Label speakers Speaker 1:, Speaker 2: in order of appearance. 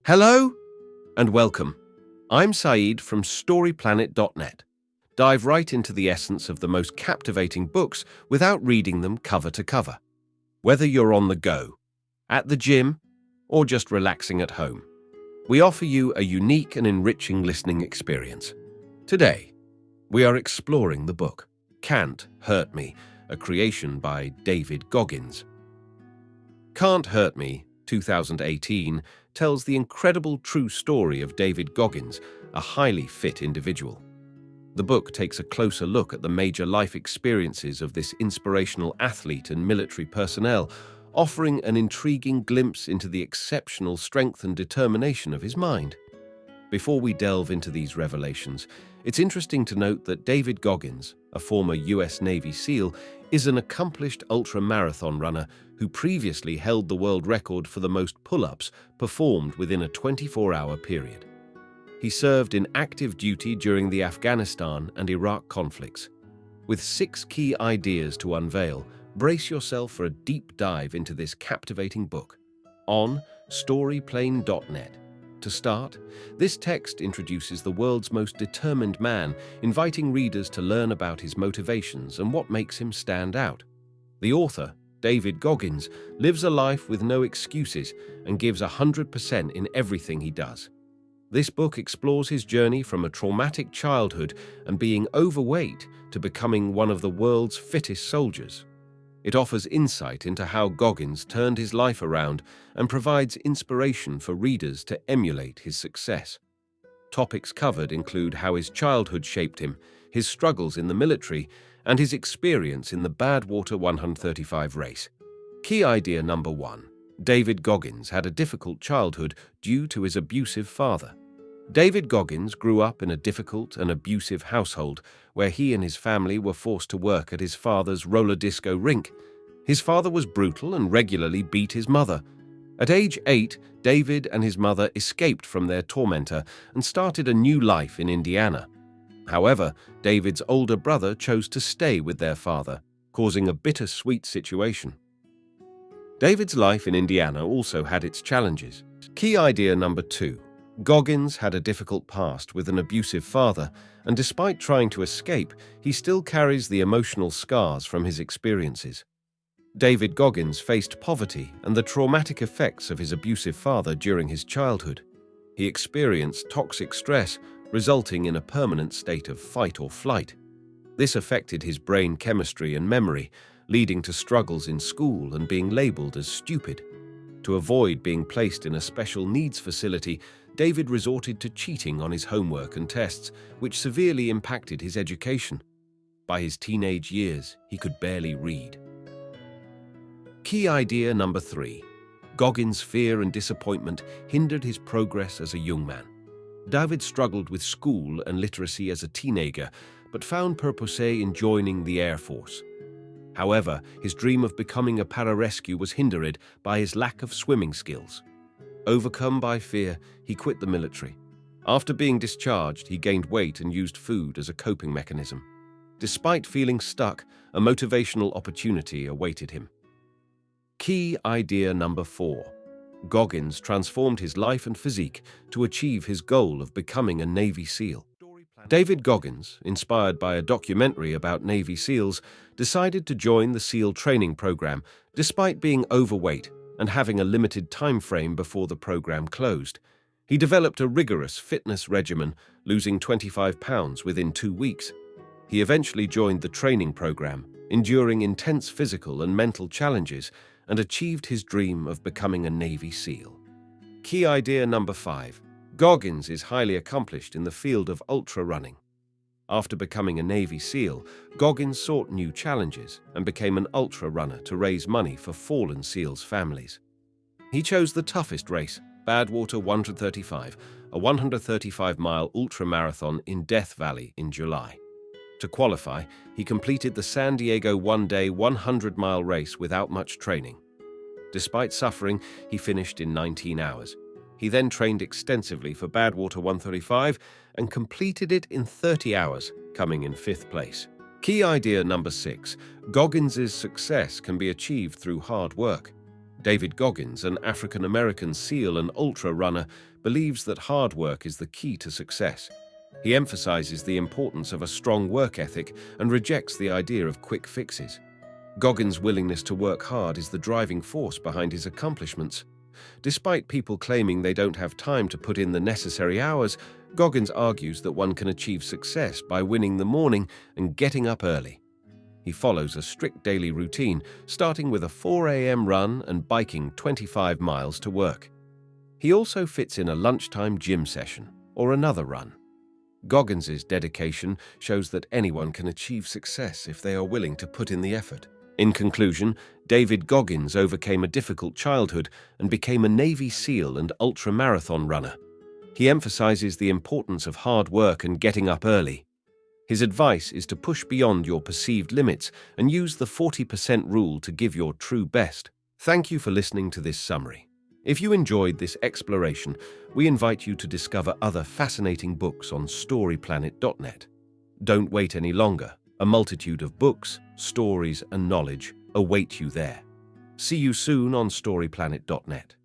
Speaker 1: Hello and welcome. I'm Saeed from StoryPlanet.net. Dive right into the essence of the most captivating books without reading them cover to cover. Whether you're on the go, at the gym, or just relaxing at home, we offer you a unique and enriching listening experience. Today, we are exploring the book Can't Hurt Me, a creation by David Goggins. Can't Hurt Me, 2018, tells the incredible true story of David Goggins, a highly fit individual. The book takes a closer look at the major life experiences of this inspirational athlete and military personnel, offering an intriguing glimpse into the exceptional strength and determination of his mind. Before we delve into these revelations, it's interesting to note that David Goggins, a former US Navy SEAL, is an accomplished ultramarathon runner who previously held the world record for the most pull-ups performed within a 24-hour period. He served in active duty during the Afghanistan and Iraq conflicts. With 6 key ideas to unveil, brace yourself for a deep dive into this captivating book on StoryPlanet.net. To start, this text introduces the world's most determined man, inviting readers to learn about his motivations and what makes him stand out. The author, David Goggins, lives a life with no excuses and gives 100% in everything he does. This book explores his journey from a traumatic childhood and being overweight to becoming one of the world's fittest soldiers. It offers insight into how Goggins turned his life around and provides inspiration for readers to emulate his success. Topics covered include how his childhood shaped him, his struggles in the military, and his experience in the Badwater 135 race. Key idea number 1. David Goggins had a difficult childhood due to his abusive father. David Goggins grew up in a difficult and abusive household where he and his family were forced to work at his father's roller disco rink. His father was brutal and regularly beat his mother. At age 8, David and his mother escaped from their tormentor and started a new life in Indiana. However, David's older brother chose to stay with their father, causing a bittersweet situation. David's life in Indiana also had its challenges. Key idea number 2. Goggins had a difficult past with an abusive father, and despite trying to escape, he still carries the emotional scars from his experiences. David Goggins faced poverty and the traumatic effects of his abusive father during his childhood. He experienced toxic stress, resulting in a permanent state of fight or flight. This affected his brain chemistry and memory, leading to struggles in school and being labeled as stupid. To avoid being placed in a special needs facility, David resorted to cheating on his homework and tests, which severely impacted his education. By his teenage years, he could barely read. Key idea number 3. Goggins' fear and disappointment hindered his progress as a young man. David struggled with school and literacy as a teenager, but found purpose in joining the Air Force. However, his dream of becoming a pararescue was hindered by his lack of swimming skills. Overcome by fear, he quit the military. After being discharged, he gained weight and used food as a coping mechanism. Despite feeling stuck, a motivational opportunity awaited him. Key idea number 4. Goggins transformed his life and physique to achieve his goal of becoming a Navy SEAL. David Goggins, inspired by a documentary about Navy SEALs, decided to join the SEAL training program despite being overweight and having a limited time frame before the program closed. He developed a rigorous fitness regimen, losing 25 pounds within 2 weeks. He eventually joined the training program, enduring intense physical and mental challenges, and achieved his dream of becoming a Navy SEAL. Key idea number 5. Goggins is highly accomplished in the field of ultra running. After becoming a Navy SEAL, Goggins sought new challenges and became an ultra runner to raise money for fallen SEALs' families. He chose the toughest race, Badwater 135, a 135-mile ultramarathon in Death Valley in July. To qualify, he completed the San Diego one-day 100-mile race without much training. Despite suffering, he finished in 19 hours. He then trained extensively for Badwater 135 and completed it in 30 hours, coming in 5th place. Key idea number 6. Goggins' success can be achieved through hard work. David Goggins, an African-American SEAL and ultra runner, believes that hard work is the key to success. He emphasizes the importance of a strong work ethic and rejects the idea of quick fixes. Goggins' willingness to work hard is the driving force behind his accomplishments. Despite people claiming they don't have time to put in the necessary hours, Goggins argues that one can achieve success by winning the morning and getting up early. He follows a strict daily routine, starting with a 4 a.m. run and biking 25 miles to work. He also fits in a lunchtime gym session or another run. Goggins's dedication shows that anyone can achieve success if they are willing to put in the effort. In conclusion, David Goggins overcame a difficult childhood and became a Navy SEAL and ultramarathon runner. He emphasizes the importance of hard work and getting up early. His advice is to push beyond your perceived limits and use the 40% rule to give your true best. Thank you for listening to this summary. If you enjoyed this exploration, we invite you to discover other fascinating books on storyplanet.net. Don't wait any longer. A multitude of books, stories, and knowledge await you there. See you soon on storyplanet.net.